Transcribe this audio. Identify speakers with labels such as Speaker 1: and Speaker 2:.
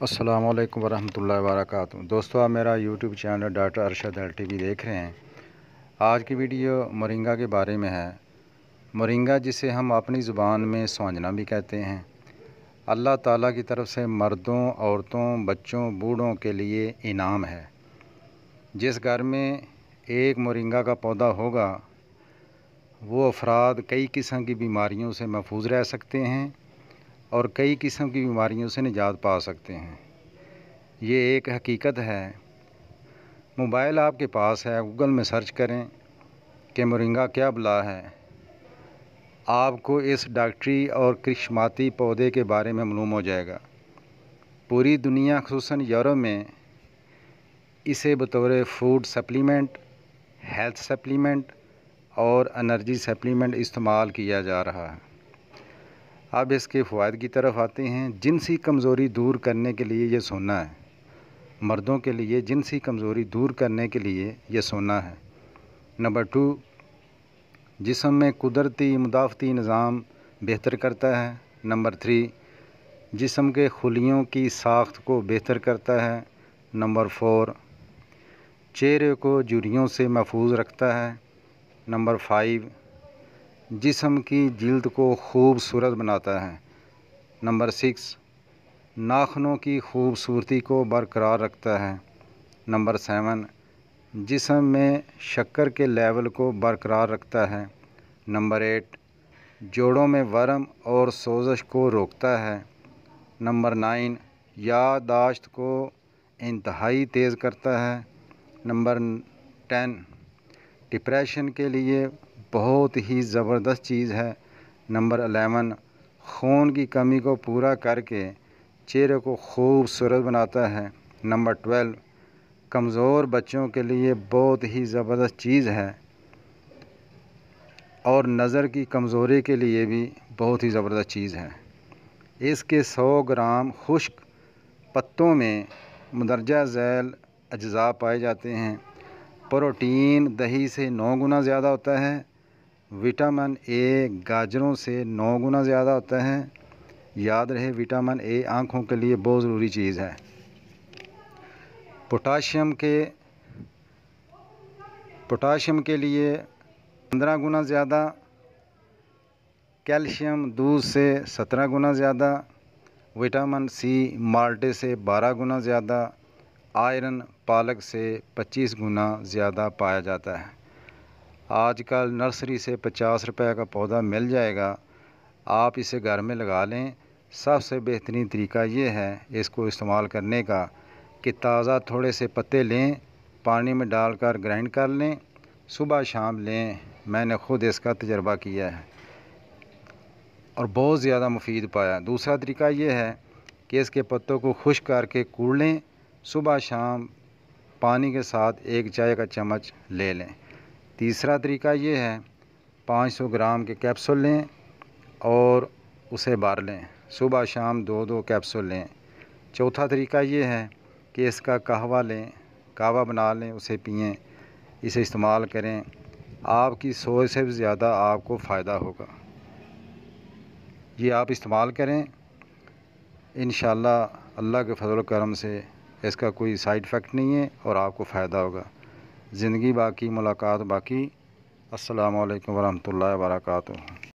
Speaker 1: السلام علیکم ورحمۃ اللہ وبرکاتہ۔ دوستو، آپ میرا YouTube channel doctor Arshad LTV دیکھ رہے ہیں۔ آج کی ویڈیو مورنگا کے بارے میں ہے۔ مورنگا، جسے ہم اپنی زبان میں سوانجنا بھی کہتے ہیں، اللہ تعالیٰ کی طرف سے مردوں، عورتوں، بچوں، بوڑھوں کے لیے انعام ہے۔ جس گھر میں ایک مورنگا کا پودا ہوگا، وہ افراد کئی قسم کی بیماریوں سے محفوظ رہ سکتے ہیں اور کئی قسم کی بیماریوں سے نجات پا سکتے ہیں۔ یہ ایک حقیقت ہے۔ موبائل آپ کے پاس ہے، گوگل میں سرچ کریں کہ مورنگا کیا بلا ہے، آپ کو اس ڈاکٹری اور کرشماتی پودے کے بارے میں معلوم ہو جائے گا۔ پوری دنیا، خصوصاً یورپ میں، اسے بطور فوڈ سپلیمنٹ، ہیلتھ سپلیمنٹ اور انرجی سپلیمنٹ استعمال کیا جا رہا ہے۔ اب اس کے فوائد کی طرف آتے ہیں۔ جنسی کمزوری دور کرنے کے لیے یہ سونا ہے۔ مردوں کے لیے جنسی کمزوری دور کرنے کے لیے یہ سونا ہے۔ نمبر 2، جسم میں قدرتی مدافعتی نظام بہتر کرتا ہے۔ نمبر 3، جسم کے خلیوں کی ساخت کو بہتر کرتا ہے۔ نمبر 4، چہرے کو جھریوں سے محفوظ رکھتا ہے۔ نمبر 5، جسم کی جلد کو خوبصورت بناتا ہے۔ نمبر 6، ناخنوں کی خوبصورتی کو برقرار رکھتا ہے۔ نمبر 7، جسم میں شکر کے لیول کو برقرار رکھتا ہے۔ نمبر 8، جوڑوں میں ورم اور سوزش کو روکتا ہے۔ نمبر 9، یادداشت کو انتہائی تیز کرتا ہے۔ نمبر 10، ڈپریشن کے لیے بہت ہی زبردست چیز ہے۔ نمبر 11، خون کی کمی کو پورا کر کے چہرے کو خوبصورت بناتا ہے۔ نمبر 12، کمزور بچوں کے لیے بہت ہی زبردست چیز ہے اور نظر کی کمزوری کے لیے بھی بہت ہی زبردست چیز ہے۔ اس کے 100 گرام خشک پتوں میں مندرجہ ذیل اجزاء پائے جاتے ہیں۔ پروٹین دہی سے 9 گنا زیادہ ہوتا ہے۔ وٹامن اے گاجروں سے 9 گنا زیادہ ہوتا ہے۔ یاد رہے، وٹامن اے آنکھوں کے لیے بہت ضروری چیز ہے۔ پوٹاشیم کے لیے 15 گنا زیادہ، کیلشیم دودھ سے 17 گنا زیادہ، وٹامن سی مالٹے سے 12 گنا زیادہ، آئرن پالک سے 25 گنا زیادہ پایا جاتا ہے۔ آج کل نرسری سے 50 روپے کا پودا مل جائے گا، آپ اسے گھر میں لگا لیں۔ سب سے بہترین طریقہ یہ ہے اس کو استعمال کرنے کا کہ تازہ تھوڑے سے پتے لیں، پانی میں ڈال کر گرائنڈ کر لیں، صبح شام لیں۔ میں نے خود اس کا تجربہ کیا ہے اور بہت زیادہ مفید پایا۔ دوسرا طریقہ یہ ہے کہ اس کے پتوں کو خشک کر کے کوڑ لیں، صبح شام پانی کے ساتھ 1 چائے کا چمچ لے لیں۔ تیسرا طریقہ یہ ہے 500 گرام کے کیپسول لیں اور اسے بھر لیں، صبح شام 2 کیپسول لیں۔ چوتھا طریقہ یہ ہے کہ اس کا قہوہ لیں، قہوہ بنا لیں، اسے پئیں، اسے استعمال کریں۔ آپ کی سوچ سے بھی زیادہ آپ کو فائدہ ہوگا۔ یہ آپ استعمال کریں، انشاءاللہ اللہ کے فضل و کرم سے اس کا کوئی سائیڈ ایفیکٹ نہیں ہے اور آپ کو فائدہ ہوگا۔ زندگی باقی، ملاقات باقی۔ السلام علیکم ورحمۃ اللہ وبرکاتہ۔